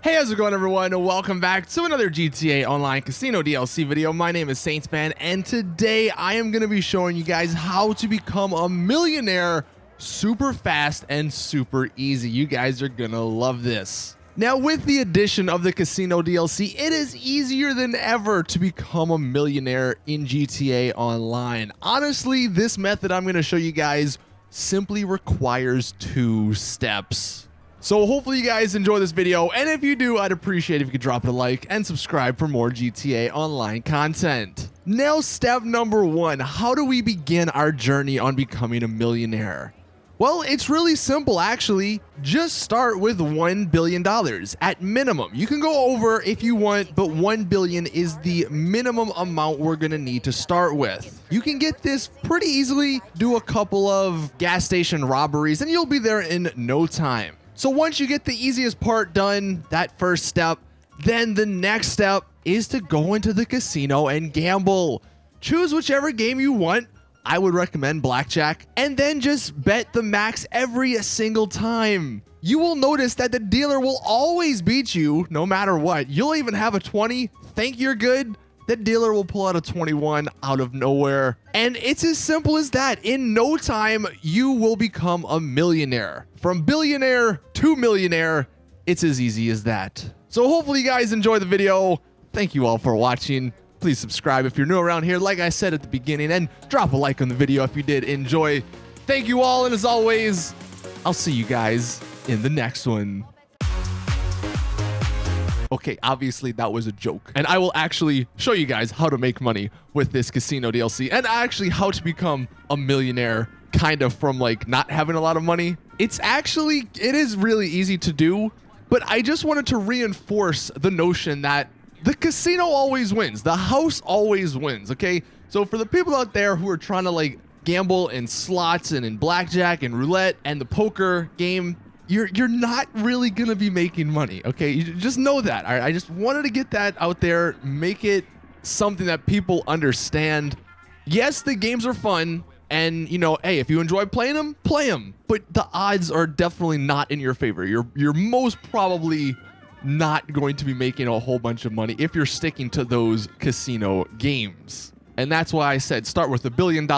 Hey, how's it going, everyone? Welcome back to another GTA Online Casino DLC video. My name is Saintspan, and today I am going to be showing you guys how to become a millionaire super fast and super easy. You guys are going to love this. Now, with the addition of the Casino DLC, it is easier than ever to become a millionaire in GTA Online. Honestly, this method I'm going to show you guys simply requires 2 steps. So hopefully you guys enjoy this video, and if you do, I'd appreciate if you could drop it a like and subscribe for more GTA Online content. Now, step number 1, how do we begin our journey on becoming a millionaire? Well, it's really simple, actually. Just start with $1 billion at minimum. You can go over if you want, but $1 billion is the minimum amount we're gonna need to start with. You can get this pretty easily, do a couple of gas station robberies, and you'll be there in no time. So once you get the easiest part done, that first step, then the next step is to go into the casino and gamble. Choose whichever game you want. I would recommend blackjack, and then just bet the max every single time. You will notice that the dealer will always beat you no matter what. You'll even have a 20, think you're good, the dealer will pull out a 21 out of nowhere. And it's as simple as that. In no time, you will become a millionaire. From billionaire to millionaire, it's as easy as that. So hopefully you guys enjoy the video. Thank you all for watching. Please subscribe if you're new around here, like I said at the beginning, and drop a like on the video if you did enjoy. Thank you all, and as always, I'll see you guys in the next one. Okay, obviously that was a joke, and I will actually show you guys how to make money with this Casino DLC, and actually how to become a millionaire kind of from like not having a lot of money. It is really easy to do, but I just wanted to reinforce the notion that the casino always wins. The house always wins, okay? So for the people out there who are trying to like gamble in slots and in blackjack and roulette and the poker game, you're not really gonna be making money, okay? You just know that. All right? I just wanted to get that out there, make it something that people understand. Yes, the games are fun, and you know, hey, if you enjoy playing them, play them. But the odds are definitely not in your favor. You're most probably not going to be making a whole bunch of money if you're sticking to those casino games. And that's why I said start with $1 billion,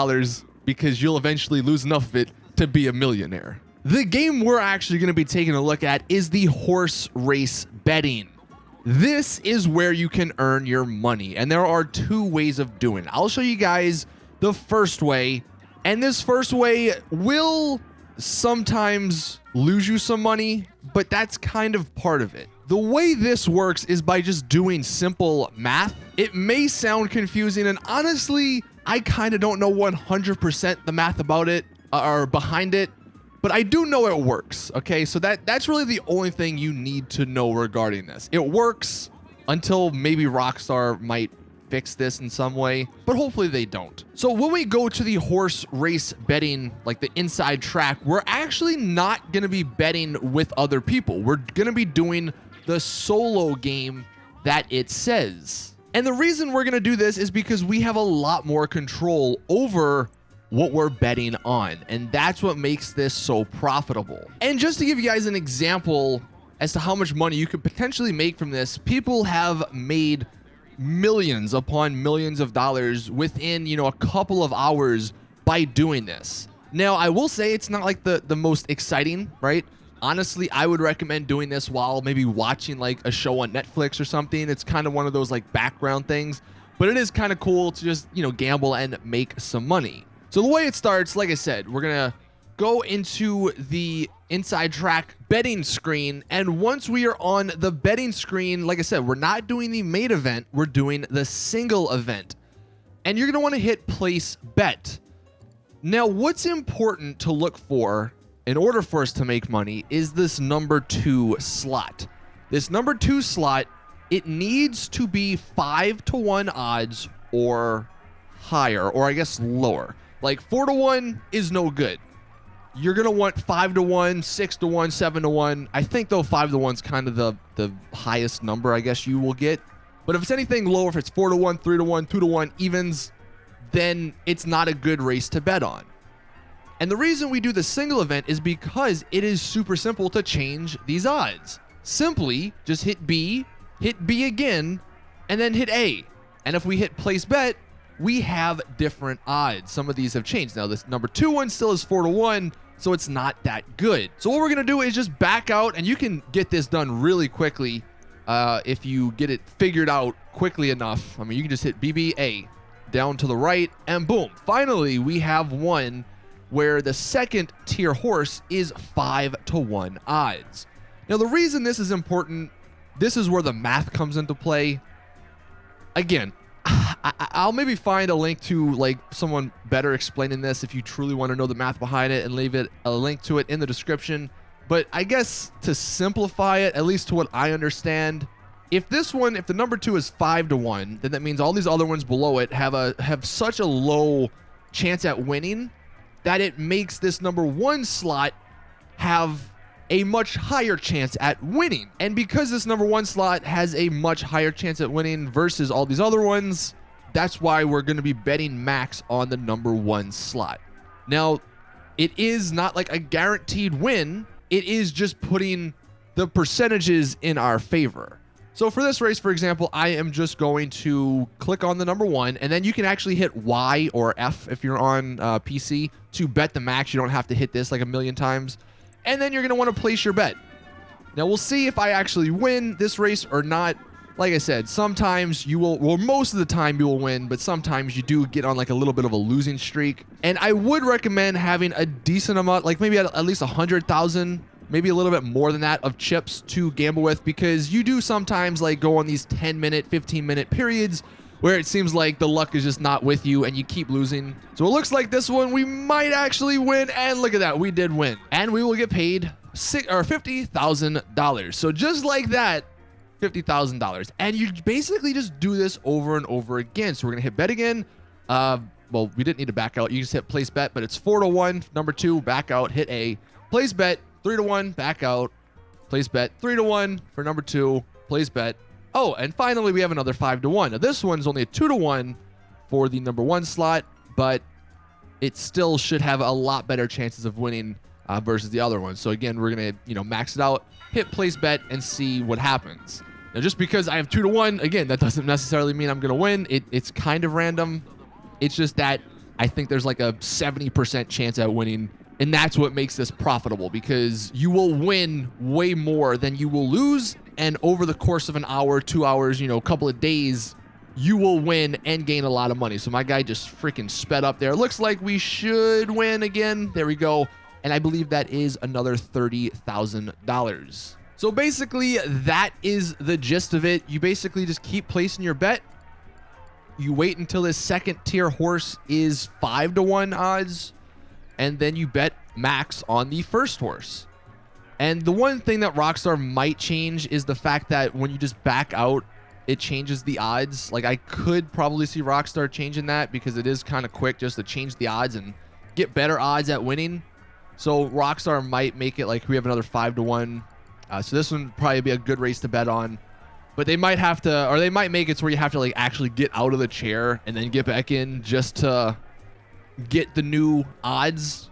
because you'll eventually lose enough of it to be a millionaire. The game we're actually going to be taking a look at is the horse race betting. This is where you can earn your money, and there are 2 ways of doing it. I'll show you guys the first way, and this first way will sometimes lose you some money, but that's kind of part of it. The way this works is by just doing simple math. It may sound confusing, and honestly, I kind of don't know 100% the math about it or behind it, but I do know it works, okay? So that's really the only thing you need to know regarding this. It works until maybe Rockstar might fix this in some way, but hopefully they don't. So when we go to the horse race betting, like the inside track, we're actually not gonna be betting with other people. We're gonna be doing the solo game that it says. And the reason we're gonna do this is because we have a lot more control over what we're betting on, and that's what makes this so profitable. And just to give you guys an example as to how much money you could potentially make from this, people have made millions upon millions of dollars within, you know, a couple of hours by doing this. Now, I will say it's not like the most exciting, right? Honestly, I would recommend doing this while maybe watching like a show on Netflix or something. It's kind of one of those like background things, but it is kind of cool to just, you know, gamble and make some money. So the way it starts, like I said, we're gonna go into the inside track betting screen, and once we are on the betting screen, like I said, we're not doing the main event, we're doing the single event, and you're gonna want to hit place bet. Now, what's important to look for in order for us to make money is this number 2 slot. This number 2 slot, it needs to be 5-to-1 odds or higher, or I guess lower. Like 4-to-1 is no good. You're gonna want 5-to-1, 6-to-1, 7-to-1. I think though 5-to-1 is kind of the highest number I guess you will get. But if it's anything lower, if it's 4-to-1, 3-to-1, 2-to-1 evens, then it's not a good race to bet on. And the reason we do the single event is because it is super simple to change these odds. simply just hit B again, and then hit A. And if we hit place bet, we have different odds. Some of these have changed. Now this number 2 one still is 4-1, so it's not that good. So what we're gonna do is just back out, and you can get this done really quickly if you get it figured out quickly enough. I mean, you can just hit BBA down to the right, and boom. Finally, we have one where the second tier horse is 5-1 odds. Now, the reason this is important, this is where the math comes into play. Again, I'll maybe find a link to like someone better explaining this if you truly want to know the math behind it, and leave it a link to it in the description. But I guess to simplify it, at least to what I understand, if the number 2 is 5-1, then that means all these other ones below it have such a low chance at winning that it makes this number 1 slot have a much higher chance at winning. And because this number 1 slot has a much higher chance at winning versus all these other ones, that's why we're going to be betting max on the number 1 slot. Now, it is not like a guaranteed win. It is just putting the percentages in our favor. So for this race, for example, I am just going to click on the number 1, and then you can actually hit Y or F if you're on PC to bet the max. You don't have to hit this like a million times. And then you're going to want to place your bet. Now we'll see if I actually win this race or not. Like I said, sometimes you will, well, most of the time you will win, but sometimes you do get on like a little bit of a losing streak. And I would recommend having a decent amount, like maybe at least 100,000, maybe a little bit more than that of chips to gamble with, because you do sometimes like go on these 10-minute, 15-minute periods where it seems like the luck is just not with you and you keep losing. So it looks like this one we might actually win, and look at that, we did win. And we will get paid $50,000. So just like that, $50,000. And you basically just do this over and over again. So we're gonna hit bet again. Well, we didn't need to back out. You just hit place bet, but it's 4-1, number 2, back out, hit A. Place bet, 3-1, back out. Place bet, 3-1 for number 2, place bet. Oh, and finally, we have another 5-1. Now, this one's only a 2-1 for the number 1 slot, but it still should have a lot better chances of winning versus the other one. So again, we're gonna, max it out, hit place bet, and see what happens. Now, just because I have 2-1, again, that doesn't necessarily mean I'm gonna win. It's kind of random. It's just that I think there's like a 70% chance at winning, and that's what makes this profitable, because you will win way more than you will lose. And over the course of an hour, 2 hours, a couple of days, you will win and gain a lot of money. So my guy just freaking sped up there. Looks like we should win again. There we go. And I believe that is another $30,000. So basically, that is the gist of it. You basically just keep placing your bet. You wait until this second tier horse is 5-1 odds, and then you bet max on the first horse. And the one thing that Rockstar might change is the fact that when you just back out, it changes the odds. Like, I could probably see Rockstar changing that, because it is kind of quick just to change the odds and get better odds at winning. So Rockstar might make it like we have another 5-1. So this one would probably be a good race to bet on. But they might have to, or they might make it to where you have to like actually get out of the chair and then get back in just to get the new odds.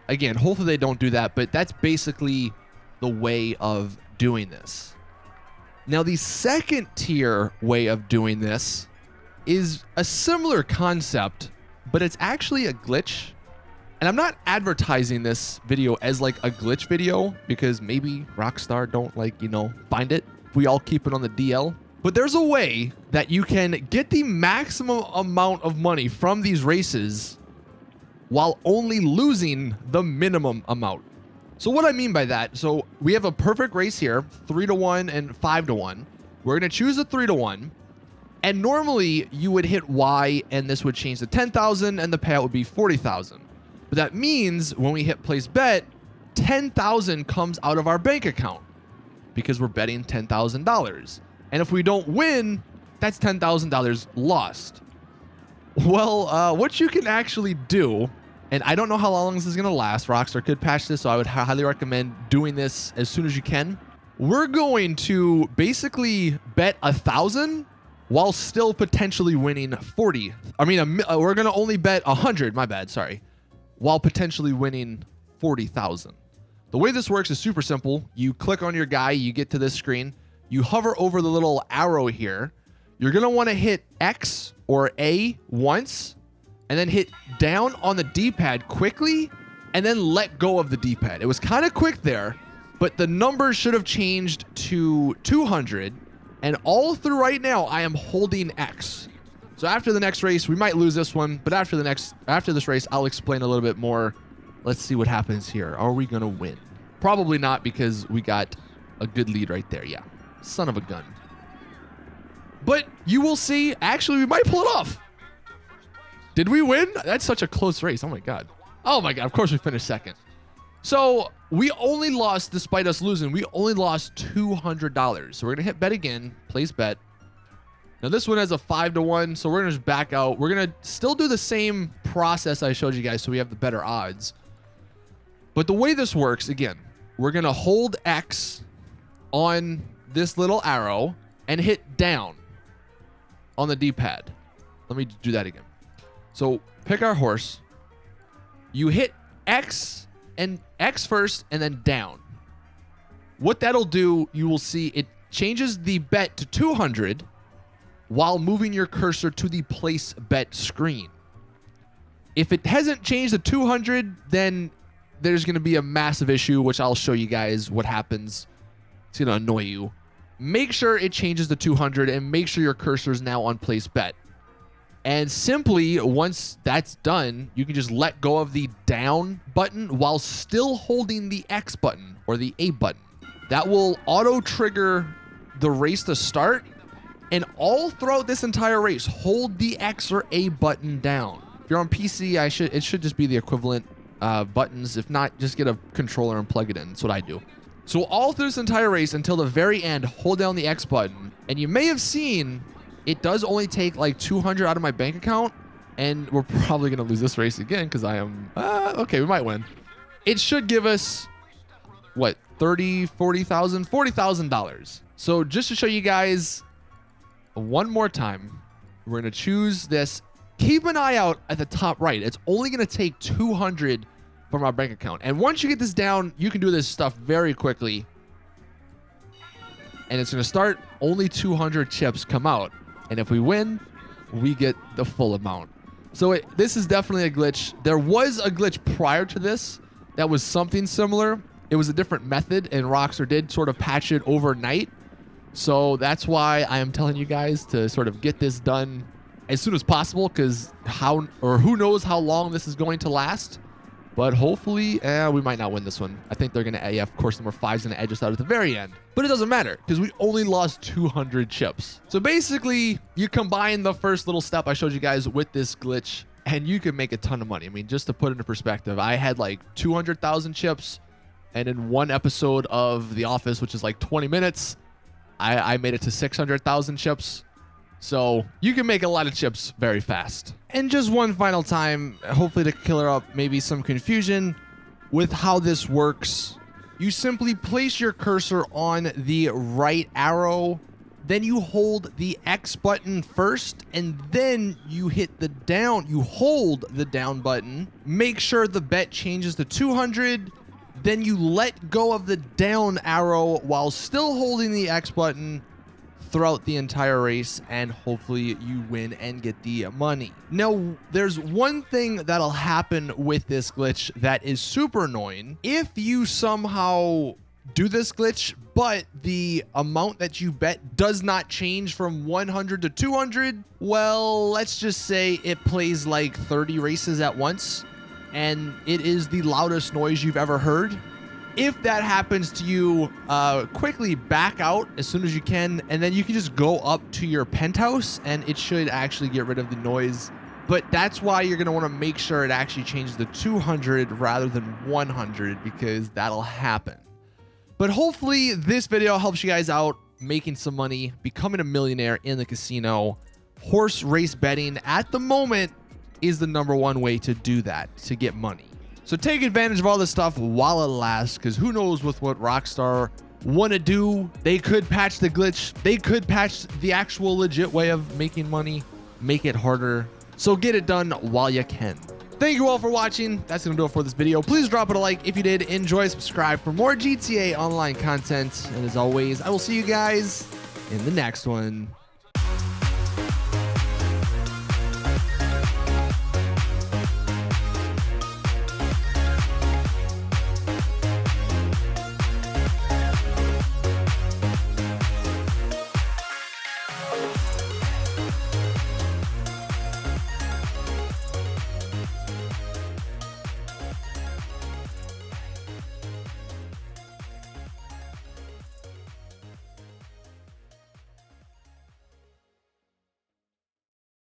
Again, hopefully they don't do that, but that's basically the way of doing this. Now, the second tier way of doing this is a similar concept, but it's actually a glitch. And I'm not advertising this video as like a glitch video, because maybe Rockstar don't find it. We all keep it on the DL. But there's a way that you can get the maximum amount of money from these races while only losing the minimum amount. So what I mean by that, so we have a perfect race here, 3-1 and 5-1. We're going to choose a 3-1. And normally you would hit Y and this would change to 10,000 and the payout would be 40,000. But that means when we hit place bet, 10,000 comes out of our bank account because we're betting $10,000. And if we don't win, that's $10,000 lost. Well, what you can actually do, and I don't know how long this is going to last. Rockstar could patch this, so I would highly recommend doing this as soon as you can. We're going to basically bet 1,000 while still potentially winning 40. I mean, we're going to only bet 100, my bad, sorry, while potentially winning 40,000. The way this works is super simple. You click on your guy, you get to this screen, you hover over the little arrow here. You're going to want to hit X or A once, and then hit down on the D-pad quickly, and then let go of the D-pad. It was kind of quick there, but the number should have changed to 200, and all through right now, I am holding X. So after the next race, we might lose this one, but after this race, I'll explain a little bit more. Let's see what happens here. Are we going to win? Probably not, because we got a good lead right there. Yeah, son of a gun. But you will see, actually, we might pull it off. Did we win? That's such a close race. Oh my God. Oh my God. Of course we finished second. So we only lost, despite us losing, we only lost $200. So we're going to hit bet again, place bet. Now this one has a 5-1, so we're going to just back out. We're going to still do the same process I showed you guys so we have the better odds. But the way this works, again, we're going to hold X on this little arrow and hit down on the D-pad. Let me do that again. So pick our horse. You hit X and X first and then down. What that'll do, you will see it changes the bet to 200 while moving your cursor to the place bet screen. If it hasn't changed to 200, then there's going to be a massive issue, which I'll show you guys what happens. It's going to annoy you. Make sure it changes to 200 and make sure your cursor is now on place bet. And simply, once that's done, you can just let go of the down button while still holding the X button or the A button. That will auto trigger the race to start. And all throughout this entire race, hold the X or A button down. If you're on PC, it should just be the equivalent buttons. If not, just get a controller and plug it in. That's what I do. So all through this entire race until the very end, hold down the X button. And you may have seen it does only take like 200 out of my bank account. And we're probably going to lose this race again because I am... okay, we might win. It should give us, what, $40,000? So just to show you guys one more time, we're going to choose this. Keep an eye out at the top right. It's only going to take 200 from our bank account. And once you get this down, you can do this stuff very quickly. And it's going to start, only 200 chips come out. And if we win, we get the full amount. So this is definitely a glitch. There was a glitch prior to this that was something similar. It was a different method, and Rockstar did sort of patch it overnight. So that's why I am telling you guys to sort of get this done as soon as possible, because who knows how long this is going to last. But hopefully, we might not win this one. I think they're going to, of course, number 5 is going to edge us out at the very end. But it doesn't matter, because we only lost 200 chips. So basically, you combine the first little step I showed you guys with this glitch, and you can make a ton of money. I mean, just to put it into perspective, I had like 200,000 chips, and in one episode of The Office, which is like 20 minutes, I made it to 600,000 chips. So you can make a lot of chips very fast. And just one final time, hopefully to clear up maybe some confusion with how this works. You simply place your cursor on the right arrow, then you hold the X button first, and then you hit the down, you hold the down button. Make sure the bet changes to 200. Then you let go of the down arrow while still holding the X button throughout the entire race, and hopefully you win and get the money. Now, there's one thing that'll happen with this glitch that is super annoying. If you somehow do this glitch, but the amount that you bet does not change from 100 to 200, well, let's just say it plays like 30 races at once, and it is the loudest noise you've ever heard. If that happens to you, quickly back out as soon as you can, and then you can just go up to your penthouse, and it should actually get rid of the noise. But that's why you're going to want to make sure it actually changes to 200 rather than 100, because that'll happen. But hopefully this video helps you guys out making some money, becoming a millionaire in the casino. Horse race betting at the moment is the #1 way to do that, to get money. So take advantage of all this stuff while it lasts, because who knows with what Rockstar want to do. They could patch the glitch. They could patch the actual legit way of making money, make it harder. So get it done while you can. thank you all for watching. That's going to do it for this video. Please drop it a like if you did enjoy. Subscribe for more GTA Online content. And as always, I will see you guys in the next one.